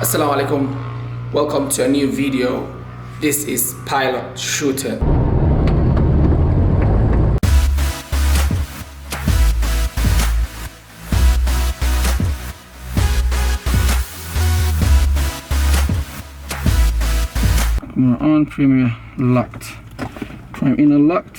Assalamu alaikum, welcome to a new video. This is PilotShuute. We're on Premiere locked. Prime inner locked.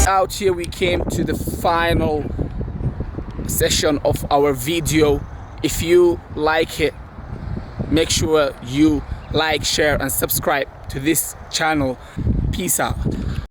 Out here we came to the final session of our video. If you like it, make sure you like, share and subscribe to this channel. Peace out.